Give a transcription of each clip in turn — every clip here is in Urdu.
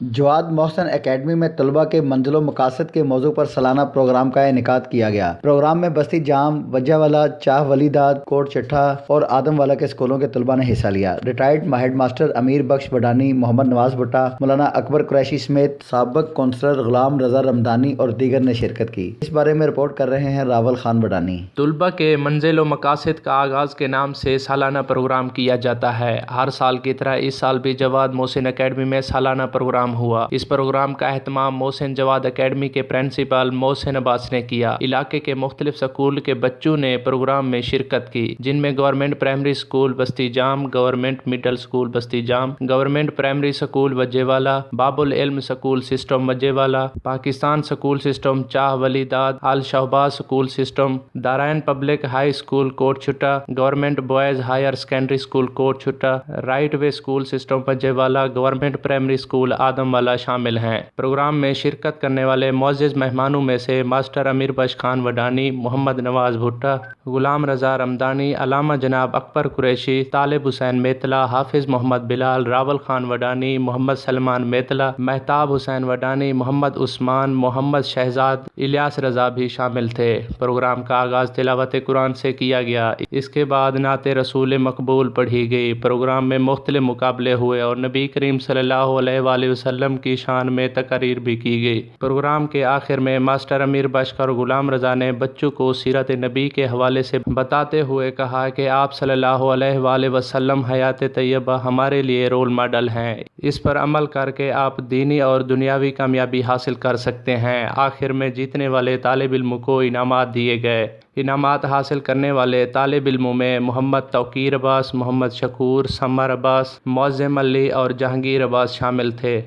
جواد محسن اکیڈمی میں طلباء کے منزل و مقاصد کے موضوع پر سالانہ پروگرام کا انعقاد کیا گیا۔ پروگرام میں بستی جام، وجہ والا، چاہ ولی داد، کوٹ چٹھا اور آدم والا کے اسکولوں کے طلباء نے حصہ لیا۔ ریٹائرڈ ہیڈ ماسٹر امیر بخش وڈانی، محمد نواز بھٹا، مولانا اکبر قریشی سمیت سابق کونسلر غلام رضا رمضانی اور دیگر نے شرکت کی۔ اس بارے میں رپورٹ کر رہے ہیں راول خان وڈانی۔ طلباء کے منزل و مقاصد کا آغاز کے نام سے سالانہ پروگرام کیا جاتا ہے۔ ہر سال کی طرح اس سال بھی جواد محسن اکیڈمی میں سالانہ پروگرام ہوا۔ اس پروگرام کا اہتمام محسن جواد اکیڈمی کے پرنسپل محسن عباس نے کیا۔ علاقے کے مختلف سکول کے بچوں نے پروگرام میں شرکت کی، جن میں گورنمنٹ پرائمری اسکول بستی جام، گورنمنٹ مڈل اسکول بستی جام، گورنمنٹ پرائمری اسکول وجہ والا، باب العلم اسکول سسٹم وجہ والا، پاکستان اسکول سسٹم چاہ ولی داد، الشہباز اسکول سسٹم، دارائن public high school Kot Chhatta, government boys higher secondary school Kot Chhatta, right وے اسکول سسٹم وجہ والا، گورنمنٹ پرائمری اسکول آدم والا شامل ہیں۔ پروگرام میں شرکت کرنے والے معزز مہمانوں میں سے ماسٹر امیر بخش خان وڈانی، محمد نواز بھٹا، غلام رضا رمضانی، علامہ جناب اکبر قریشی، طالب حسین میتلا، حافظ محمد بلال، راول خان وڈانی، محمد سلمان میتلا، مہتاب حسین وڈانی، محمد عثمان، محمد شہزاد، الیاس رضا بھی شامل تھے۔ پروگرام کا آغاز تلاوت قرآن سے کیا گیا۔ اس کے بعد نعت رسول مقبول پڑھی گئی۔ پروگرام میں مختلف مقابلے ہوئے اور نبی کریم صلی اللہ علیہ وآلہ وسلم کی شان میں تقریر بھی کی گئی۔ پروگرام کے آخر میں ماسٹر امیر بخش اور غلام رضا نے بچوں کو سیرت نبی کے حوالے سے بتاتے ہوئے کہا کہ آپ صلی اللہ علیہ وآلہ وسلم حیات طیبہ ہمارے لیے رول ماڈل ہیں۔ اس پر عمل کر کے آپ دینی اور دنیاوی کامیابی حاصل کر سکتے ہیں۔ آخر میں جیتنے والے طالب علموں کو انعامات دیے گئے۔ انعامات حاصل کرنے والے طالب علموں میں محمد توقیر عباس، محمد شکور، سمر عباس، معظم علی اور جہانگیر عباس شامل تھے۔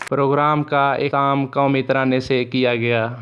پروگرام کا اختتام قومی ترانے سے کیا گیا۔